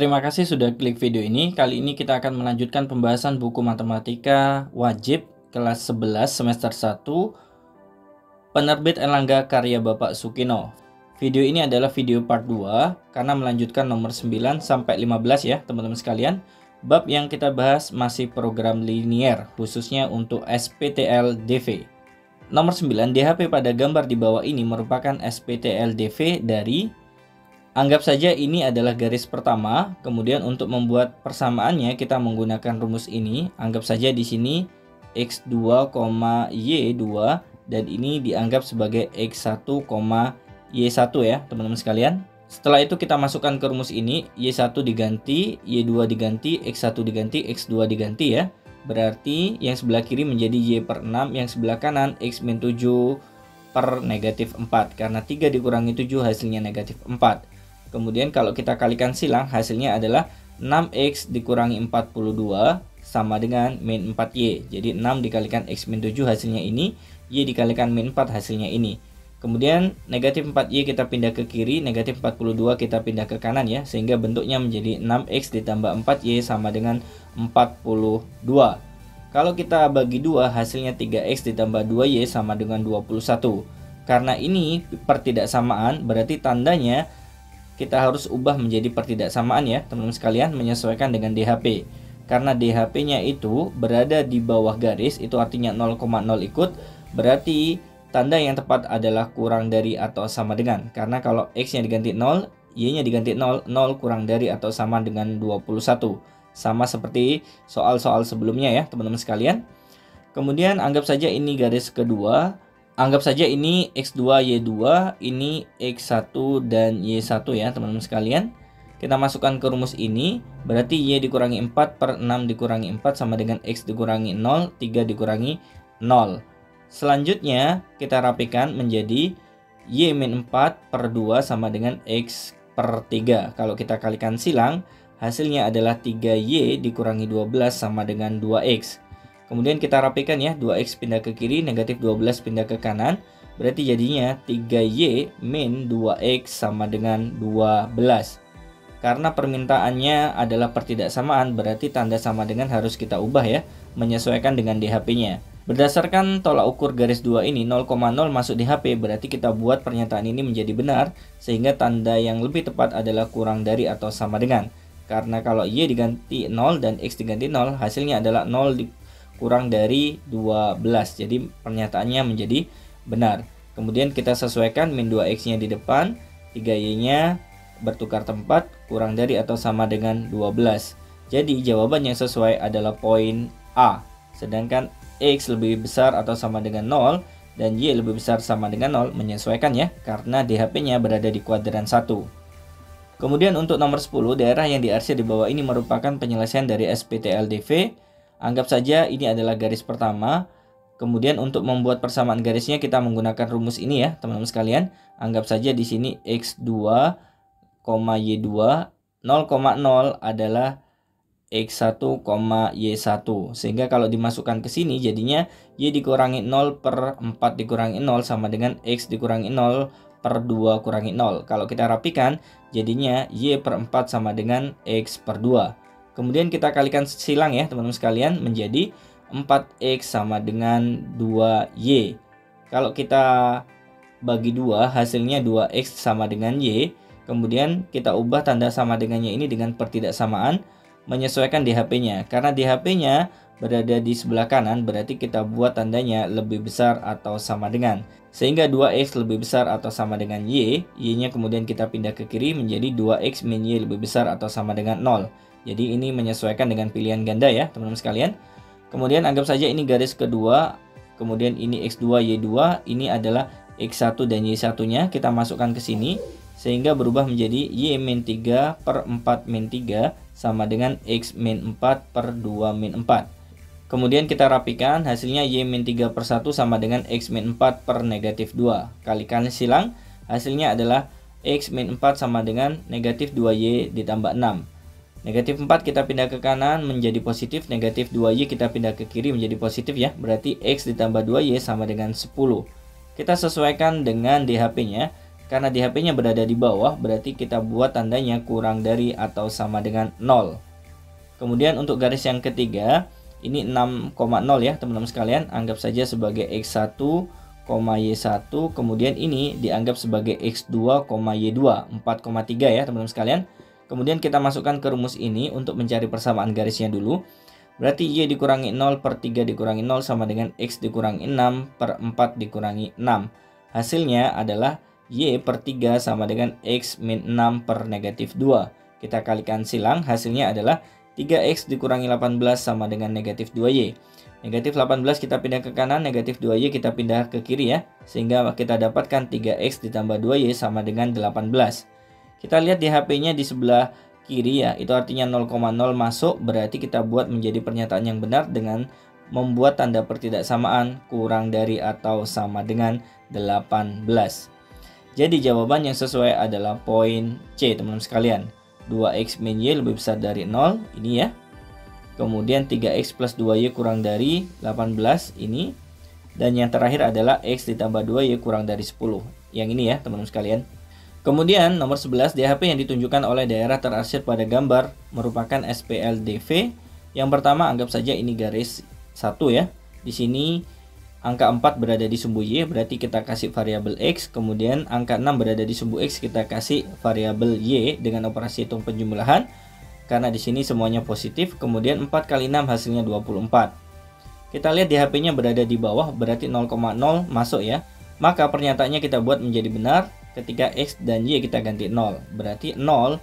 Terima kasih sudah klik video ini. Kali ini kita akan melanjutkan pembahasan buku matematika wajib kelas 11 semester 1 penerbit Erlangga karya Bapak Sukino. Video ini adalah video part 2 karena melanjutkan nomor 9 sampai 15 ya teman-teman sekalian. Bab yang kita bahas masih program linier khususnya untuk SPTL-DV. Nomor 9, DHP pada gambar di bawah ini merupakan SPTL-DV dari, anggap saja ini adalah garis pertama. Kemudian untuk membuat persamaannya kita menggunakan rumus ini. Anggap saja di sini X2, Y2 dan ini dianggap sebagai X1, Y1 ya teman-teman sekalian. Setelah itu kita masukkan ke rumus ini, Y1 diganti, Y2 diganti, X1 diganti, X2 diganti ya. Berarti yang sebelah kiri menjadi Y per 6, yang sebelah kanan X min 7 per negatif 4. Karena 3 dikurangi 7 hasilnya negatif 4. Kemudian kalau kita kalikan silang hasilnya adalah 6X dikurangi 42 sama dengan min 4Y. Jadi 6 dikalikan X min 7 hasilnya ini, Y dikalikan min 4 hasilnya ini. Kemudian negatif 4Y kita pindah ke kiri, negatif 42 kita pindah ke kanan ya. Sehingga bentuknya menjadi 6X ditambah 4Y sama dengan 42. Kalau kita bagi 2 hasilnya 3X ditambah 2Y sama dengan 21. Karena ini pertidaksamaan berarti tandanya kita harus ubah menjadi pertidaksamaan ya teman-teman sekalian, menyesuaikan dengan DHP. Karena DHP-nya itu berada di bawah garis, itu artinya 0,0 ikut, berarti tanda yang tepat adalah kurang dari atau sama dengan. Karena kalau X-nya diganti 0, Y-nya diganti 0, 0 kurang dari atau sama dengan 21. Sama seperti soal-soal sebelumnya ya teman-teman sekalian. Kemudian anggap saja ini garis kedua. Anggap saja ini X2, Y2, ini X1 dan Y1 ya teman-teman sekalian. Kita masukkan ke rumus ini, berarti Y dikurangi 4 per 6 dikurangi 4 sama dengan X dikurangi 0, 3 dikurangi 0. Selanjutnya kita rapikan menjadi Y min 4 per 2 sama dengan X per 3. Kalau kita kalikan silang, hasilnya adalah 3Y dikurangi 12 sama dengan 2X. Kemudian kita rapikan ya, 2X pindah ke kiri, negatif 12 pindah ke kanan. Berarti jadinya 3Y min 2X sama dengan 12. Karena permintaannya adalah pertidaksamaan, berarti tanda sama dengan harus kita ubah ya, menyesuaikan dengan DHP-nya. Berdasarkan tolak ukur garis 2 ini 0,0 masuk DHP, berarti kita buat pernyataan ini menjadi benar, sehingga tanda yang lebih tepat adalah kurang dari atau sama dengan. Karena kalau Y diganti 0 dan X diganti 0, hasilnya adalah 0 kurang dari 12. Jadi pernyataannya menjadi benar. Kemudian kita sesuaikan min 2X-nya di depan, 3Y-nya bertukar tempat, kurang dari atau sama dengan 12. Jadi jawaban yang sesuai adalah poin A. Sedangkan X lebih besar atau sama dengan 0 dan Y lebih besar sama dengan 0, menyesuaikan ya, karena DHP-nya berada di kuadran 1. Kemudian untuk nomor 10, daerah yang diarsir di bawah ini merupakan penyelesaian dari SPTL-DV. Anggap saja ini adalah garis pertama. Kemudian untuk membuat persamaan garisnya kita menggunakan rumus ini ya teman-teman sekalian. Anggap saja di sini X2, Y2, 0,0 adalah X1, Y1. Sehingga kalau dimasukkan ke sini jadinya Y dikurangi 0 per 4 dikurangi 0 sama dengan X dikurangi 0 per 2 kurangi 0. Kalau kita rapikan jadinya Y per 4 sama dengan X per 2. Kemudian kita kalikan silang ya teman-teman sekalian menjadi 4X sama dengan 2Y. Kalau kita bagi 2 hasilnya 2X sama dengan Y. Kemudian kita ubah tanda sama dengannya ini dengan pertidaksamaan, menyesuaikan DHP-nya. Karena DHP-nya berada di sebelah kanan, berarti kita buat tandanya lebih besar atau sama dengan. Sehingga 2X lebih besar atau sama dengan Y. Y-nya kemudian kita pindah ke kiri menjadi 2X min Y lebih besar atau sama dengan 0. Jadi ini menyesuaikan dengan pilihan ganda ya teman-teman sekalian. Kemudian anggap saja ini garis kedua. Kemudian ini X2, Y2. Ini adalah X1 dan Y1-nya. Kita masukkan ke sini. Sehingga berubah menjadi Y min 3 per 4 min 3 sama dengan X min 4 per 2 min 4. Kemudian kita rapikan hasilnya Y min 3 per 1 sama dengan X min 4 per negatif 2. Kalikan silang hasilnya adalah X min 4 sama dengan negatif 2Y ditambah 6. Negatif 4 kita pindah ke kanan menjadi positif, negatif 2Y kita pindah ke kiri menjadi positif ya. Berarti X ditambah 2Y sama dengan 10. Kita sesuaikan dengan DHP-nya. Karena di HP-nya berada di bawah, berarti kita buat tandanya kurang dari atau sama dengan 0. Kemudian untuk garis yang ketiga, ini 6,0 ya teman-teman sekalian. Anggap saja sebagai X1, Y1. Kemudian ini dianggap sebagai X2, Y2. 4,3 ya teman-teman sekalian. Kemudian kita masukkan ke rumus ini untuk mencari persamaan garisnya dulu. Berarti Y dikurangi 0 per 3 dikurangi 0 sama dengan X dikurangi 6 per 4 dikurangi 6. Hasilnya adalah Y per 3 sama dengan X min 6 per negatif 2. Kita kalikan silang, hasilnya adalah 3X dikurangi 18 sama dengan negatif 2Y. Negatif 18 kita pindah ke kanan, negatif 2Y kita pindah ke kiri ya. Sehingga kita dapatkan 3X ditambah 2Y sama dengan 18. Kita lihat di HP-nya di sebelah kiri ya, itu artinya 0,0 masuk, berarti kita buat menjadi pernyataan yang benar dengan membuat tanda pertidaksamaan kurang dari atau sama dengan 18. Jadi jawaban yang sesuai adalah poin C teman-teman sekalian. 2X min Y lebih besar dari 0, ini ya. Kemudian 3X plus 2Y kurang dari 18, ini. Dan yang terakhir adalah X ditambah 2Y kurang dari 10. Yang ini ya teman-teman sekalian. Kemudian nomor 11, DHP yang ditunjukkan oleh daerah terarsir pada gambar merupakan SPLDV. Yang pertama anggap saja ini garis 1 ya. Di sini angka 4 berada di sumbu Y, berarti kita kasih variabel X. Kemudian angka 6 berada di sumbu X, kita kasih variabel Y dengan operasi hitung penjumlahan. Karena di sini semuanya positif. Kemudian 4 kali 6 hasilnya 24. Kita lihat di HP-nya berada di bawah, berarti 0,0 masuk ya. Maka pernyataannya kita buat menjadi benar ketika X dan Y kita ganti 0. Berarti 0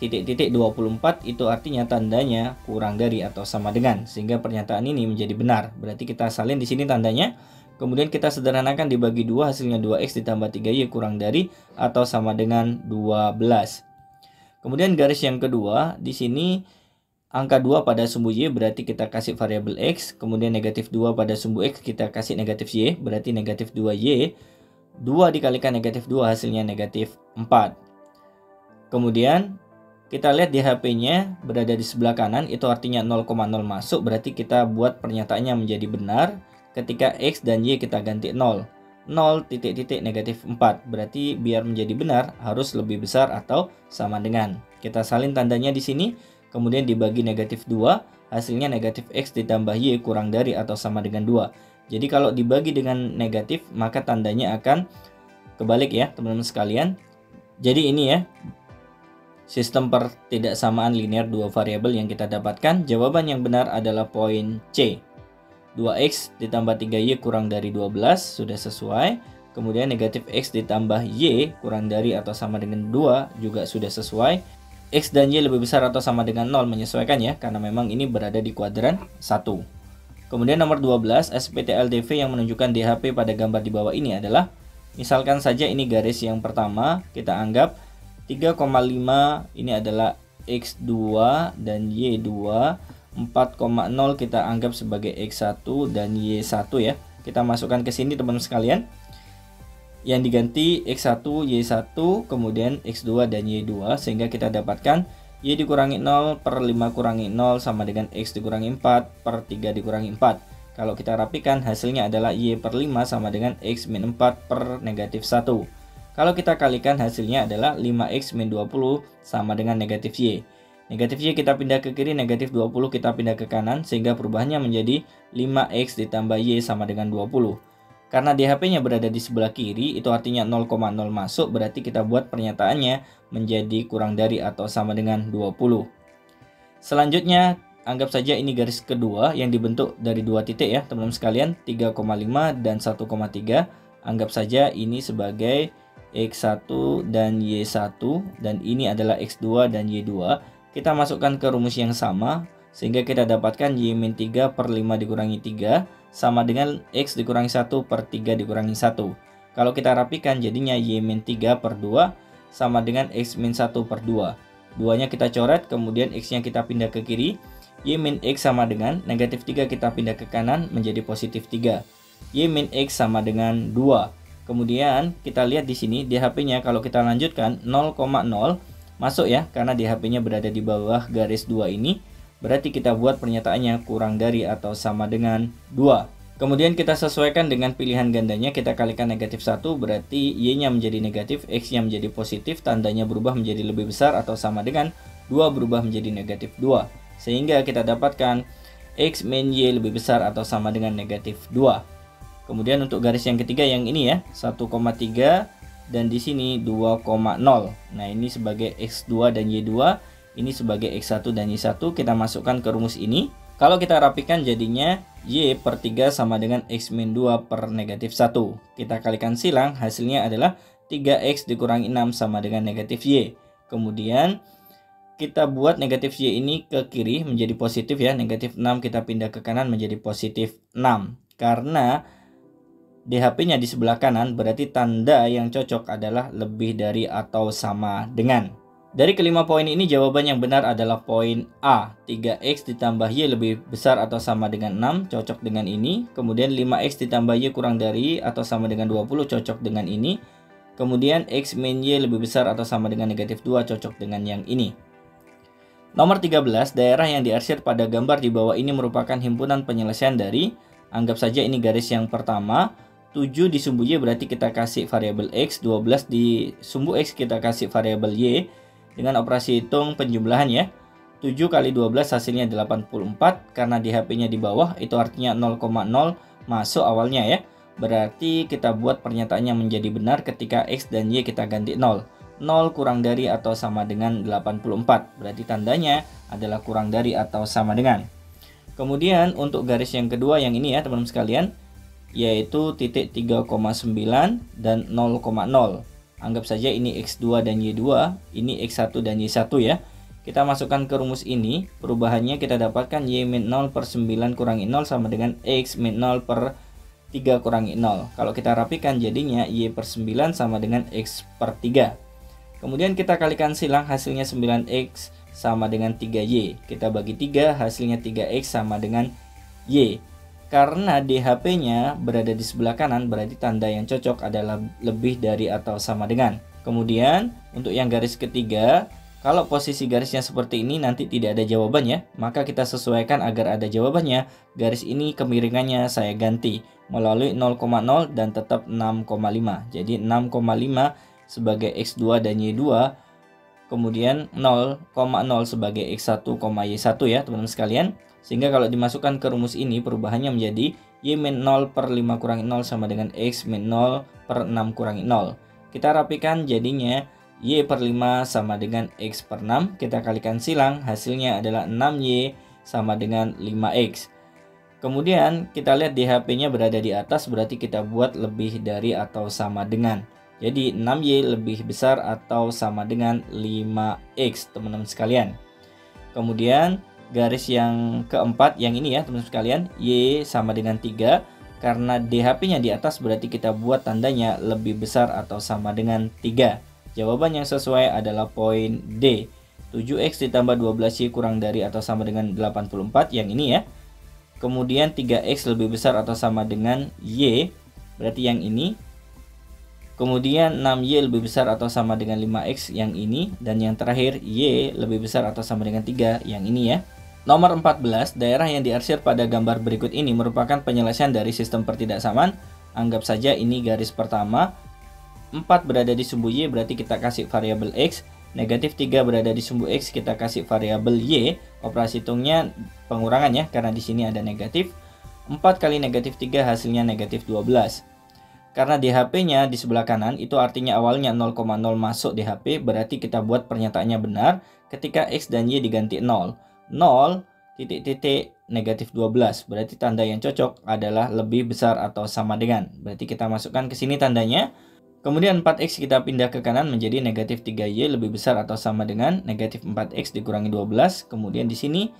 titik-titik 24 itu artinya tandanya kurang dari atau sama dengan, sehingga pernyataan ini menjadi benar. Berarti kita salin di sini tandanya. Kemudian kita sederhanakan dibagi 2, hasilnya 2X ditambah 3Y kurang dari atau sama dengan 12. Kemudian garis yang kedua, di sini angka 2 pada sumbu Y berarti kita kasih variabel X. Kemudian negatif 2 pada sumbu X kita kasih negatif Y, berarti negatif 2Y. 2 dikalikan negatif 2 hasilnya negatif 4. Kemudian kita lihat di HP-nya berada di sebelah kanan, itu artinya 0,0 masuk, berarti kita buat pernyataannya menjadi benar ketika X dan Y kita ganti 0. 0 titik-titik negatif 4, berarti biar menjadi benar harus lebih besar atau sama dengan. Kita salin tandanya di sini, kemudian dibagi negatif 2, hasilnya negatif X ditambah Y kurang dari atau sama dengan 2. Jadi kalau dibagi dengan negatif, maka tandanya akan kebalik ya teman-teman sekalian. Jadi ini ya sistem pertidaksamaan linear dua variabel yang kita dapatkan. Jawaban yang benar adalah poin C. 2X ditambah 3Y kurang dari 12 sudah sesuai. Kemudian negatif X ditambah Y kurang dari atau sama dengan 2 juga sudah sesuai. X dan Y lebih besar atau sama dengan 0 menyesuaikan ya, karena memang ini berada di kuadran 1. Kemudian nomor 12, SPTLDV yang menunjukkan DHP pada gambar di bawah ini adalah, misalkan saja ini garis yang pertama, kita anggap 3,5 ini adalah X2 dan Y2, 4,0 kita anggap sebagai X1 dan Y1 ya. Kita masukkan ke sini teman-teman sekalian. Yang diganti X1, Y1, kemudian X2 dan Y2, sehingga kita dapatkan Y dikurangi 0 per 5 kurangi 0 sama dengan X dikurangi 4 per 3 dikurangi 4. Kalau kita rapikan hasilnya adalah Y per 5 sama dengan X min 4 per negatif 1. Kalau kita kalikan hasilnya adalah 5X min 20 sama dengan negatif Y. Negatif Y kita pindah ke kiri, negatif 20 kita pindah ke kanan, sehingga perubahannya menjadi 5X ditambah Y sama dengan 20. Karena DHP-nya berada di sebelah kiri, itu artinya 0,0 masuk, berarti kita buat pernyataannya menjadi kurang dari atau sama dengan 20. Selanjutnya, anggap saja ini garis kedua yang dibentuk dari dua titik ya teman-teman sekalian, 3,5 dan 1,3. Anggap saja ini sebagai X1 dan Y1, dan ini adalah X2 dan Y2. Kita masukkan ke rumus yang sama, sehingga kita dapatkan Y min 3 per 5 dikurangi 3 sama dengan X dikurangi 1 per 3 dikurangi 1. Kalau kita rapikan jadinya Y min 3 per 2 sama dengan X min 1 per 2. 2-nya kita coret, kemudian X-nya kita pindah ke kiri. Y min X sama dengan negatif 3 kita pindah ke kanan menjadi positif 3. Y min X sama dengan 2. Kemudian kita lihat di sini DHP-nya kalau kita lanjutkan 0,0 masuk ya, karena DHP-nya berada di bawah garis 2 ini. Berarti kita buat pernyataannya kurang dari atau sama dengan 2. Kemudian kita sesuaikan dengan pilihan gandanya, kita kalikan -1 berarti Y-nya menjadi negatif, X-nya menjadi positif, tandanya berubah menjadi lebih besar atau sama dengan 2 berubah menjadi -2. Sehingga kita dapatkan X min Y lebih besar atau sama dengan -2. Kemudian untuk garis yang ketiga yang ini ya, 1,3 dan di sini 2,0. Nah, ini sebagai X2 dan Y2, ini sebagai X1 dan Y1, kita masukkan ke rumus ini. Kalau kita rapikan jadinya Y per 3 sama dengan X min 2 per -1. Kita kalikan silang, hasilnya adalah 3X dikurangi 6 sama dengan -Y. Kemudian kita buat negatif Y ini ke kiri menjadi positif ya. -6 kita pindah ke kanan menjadi positif 6. Karena DHP-nya di sebelah kanan berarti tanda yang cocok adalah lebih dari atau sama dengan. Dari kelima poin ini jawaban yang benar adalah poin A. 3X ditambah Y lebih besar atau sama dengan 6 cocok dengan ini. Kemudian 5X ditambah Y kurang dari atau sama dengan 20 cocok dengan ini. Kemudian X min Y lebih besar atau sama dengan -2 cocok dengan yang ini. Nomor 13, daerah yang diarsir pada gambar di bawah ini merupakan himpunan penyelesaian dari, anggap saja ini garis yang pertama, 7 di sumbu Y berarti kita kasih variabel X, 12 di sumbu X kita kasih variabel Y. Dengan operasi hitung penjumlahan ya, 7 kali 12 hasilnya 84, karena DHP-nya di bawah, itu artinya 0,0 masuk awalnya ya. Berarti kita buat pernyataannya menjadi benar ketika X dan Y kita ganti 0. 0 kurang dari atau sama dengan 84, berarti tandanya adalah kurang dari atau sama dengan. Kemudian untuk garis yang kedua yang ini ya teman-teman sekalian, yaitu titik 3,9 dan 0,0. Anggap saja ini X2 dan Y2, ini X1 dan Y1 ya. Kita masukkan ke rumus ini, perubahannya kita dapatkan Y min 0 per 9 kurangi 0 sama dengan X min 0 per 3 kurangi 0. Kalau kita rapikan jadinya Y per 9 sama dengan X per 3. Kemudian kita kalikan silang, hasilnya 9X sama dengan 3Y. Kita bagi 3, hasilnya 3X sama dengan Y. Karena DHP-nya berada di sebelah kanan, berarti tanda yang cocok adalah lebih dari atau sama dengan. Kemudian untuk yang garis ketiga, kalau posisi garisnya seperti ini nanti tidak ada jawabannya, maka kita sesuaikan agar ada jawabannya. Garis ini kemiringannya saya ganti melalui 0,0 dan tetap 6,5. Jadi 6,5 sebagai X2 dan Y2, kemudian 0,0 sebagai X1, Y1 ya teman-teman sekalian. Sehingga kalau dimasukkan ke rumus ini perubahannya menjadi Y min 0 per 5 kurangi 0 sama dengan X min 0 per 6 kurangi 0. Kita rapikan jadinya Y per 5 sama dengan X per 6. Kita kalikan silang, hasilnya adalah 6Y sama dengan 5X. Kemudian kita lihat DHP-nya berada di atas, berarti kita buat lebih dari atau sama dengan. Jadi 6Y lebih besar atau sama dengan 5X teman-teman sekalian. Kemudian garis yang keempat yang ini ya teman-teman sekalian, Y sama dengan 3. Karena DHP-nya di atas berarti kita buat tandanya lebih besar atau sama dengan 3. Jawaban yang sesuai adalah poin D. 7X ditambah 12Y kurang dari atau sama dengan 84 yang ini ya. Kemudian 3X lebih besar atau sama dengan Y, berarti yang ini. Kemudian 6Y lebih besar atau sama dengan 5X yang ini. Dan yang terakhir Y lebih besar atau sama dengan 3 yang ini ya. Nomor 14, daerah yang diarsir pada gambar berikut ini merupakan penyelesaian dari sistem pertidaksamaan. Anggap saja ini garis pertama. 4 berada di sumbu Y berarti kita kasih variabel X. Negatif 3 berada di sumbu X, kita kasih variabel Y. Operasi hitungnya pengurangan ya, karena di sini ada negatif. 4 kali negatif 3 hasilnya negatif 12. Karena DHP-nya di sebelah kanan, itu artinya awalnya 0,0 masuk DHP, berarti kita buat pernyataannya benar ketika X dan Y diganti 0. 0 titik-titik negatif 12, berarti tanda yang cocok adalah lebih besar atau sama dengan. Berarti kita masukkan ke sini tandanya. Kemudian 4X kita pindah ke kanan menjadi negatif 3Y lebih besar atau sama dengan negatif 4X dikurangi 12. Kemudian di sini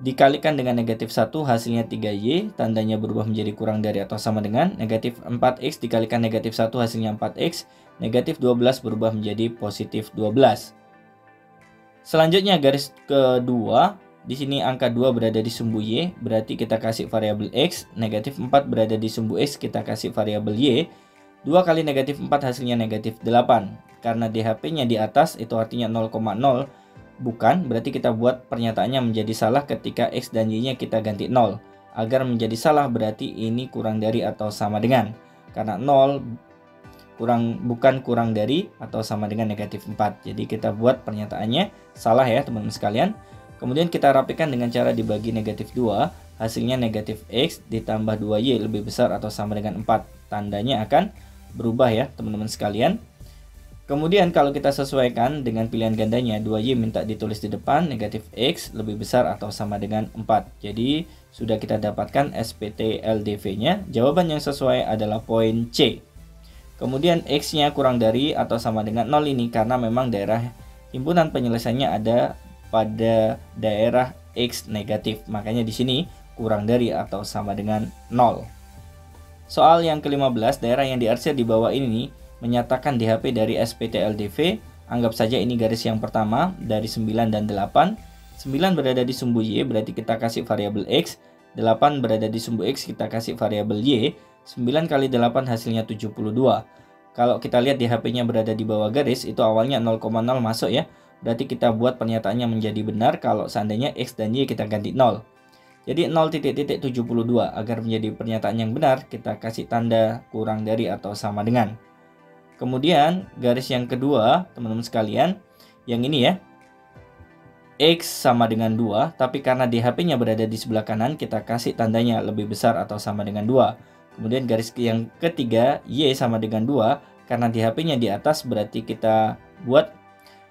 dikalikan dengan negatif 1 hasilnya 3Y, tandanya berubah menjadi kurang dari atau sama dengan. Negatif 4X dikalikan negatif 1 hasilnya 4X, negatif 12 berubah menjadi positif 12. Selanjutnya garis kedua, di sini angka 2 berada di sumbu Y, berarti kita kasih variabel X. Negatif 4 berada di sumbu X, kita kasih variabel Y. 2 kali negatif 4 hasilnya negatif 8. Karena DHP-nya di atas, itu artinya 0,0 bukan, berarti kita buat pernyataannya menjadi salah ketika X dan Y-nya kita ganti 0. Agar menjadi salah berarti ini kurang dari atau sama dengan. Karena 0 bukan kurang dari atau sama dengan negatif 4. Jadi kita buat pernyataannya salah ya teman-teman sekalian. Kemudian kita rapikan dengan cara dibagi negatif 2. Hasilnya negatif X ditambah 2Y lebih besar atau sama dengan 4. Tandanya akan berubah ya teman-teman sekalian. Kemudian kalau kita sesuaikan dengan pilihan gandanya, 2Y minta ditulis di depan, negatif X lebih besar atau sama dengan 4. Jadi sudah kita dapatkan SPT LDV-nya. Jawaban yang sesuai adalah poin C. Kemudian X-nya kurang dari atau sama dengan 0 ini karena memang daerah himpunan penyelesaiannya ada pada daerah X negatif. Makanya di sini kurang dari atau sama dengan 0. Soal yang ke-15, daerah yang diarsir di bawah ini menyatakan DHP dari SPT LDV. Anggap saja ini garis yang pertama dari 9 dan 8. 9 berada di sumbu Y, berarti kita kasih variabel X. 8 berada di sumbu X, kita kasih variabel Y. 9 kali 8 hasilnya 72. Kalau kita lihat DHP-nya berada di bawah garis, itu awalnya 0,0 masuk ya. Berarti kita buat pernyataannya menjadi benar kalau seandainya X dan Y kita ganti 0. Jadi 0,72. Agar menjadi pernyataan yang benar, kita kasih tanda kurang dari atau sama dengan. Kemudian garis yang kedua teman-teman sekalian, yang ini ya, X sama dengan 2, tapi karena DHP-nya berada di sebelah kanan, kita kasih tandanya lebih besar atau sama dengan 2. Kemudian garis yang ketiga, Y sama dengan 2, karena DHP-nya di atas berarti kita buat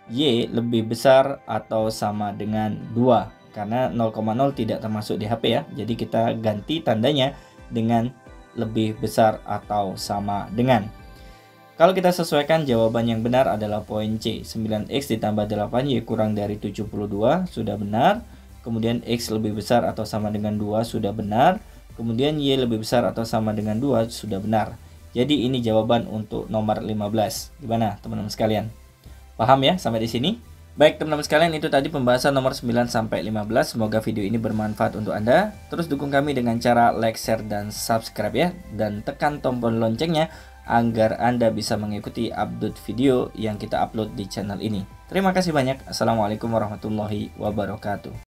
Y lebih besar atau sama dengan 2. Karena 0,0 tidak termasuk DHP ya, jadi kita ganti tandanya dengan lebih besar atau sama dengan. Kalau kita sesuaikan, jawaban yang benar adalah poin C. 9X ditambah 8Y kurang dari 72 sudah benar. Kemudian X lebih besar atau sama dengan 2 sudah benar. Kemudian Y lebih besar atau sama dengan 2 sudah benar. Jadi ini jawaban untuk nomor 15. Gimana teman-teman sekalian? Paham ya sampai di sini? Baik teman-teman sekalian, itu tadi pembahasan nomor 9 sampai 15. Semoga video ini bermanfaat untuk Anda. Terus dukung kami dengan cara like, share, dan subscribe ya. Dan tekan tombol loncengnya agar Anda bisa mengikuti update video yang kita upload di channel ini. Terima kasih banyak. Assalamualaikum warahmatullahi wabarakatuh.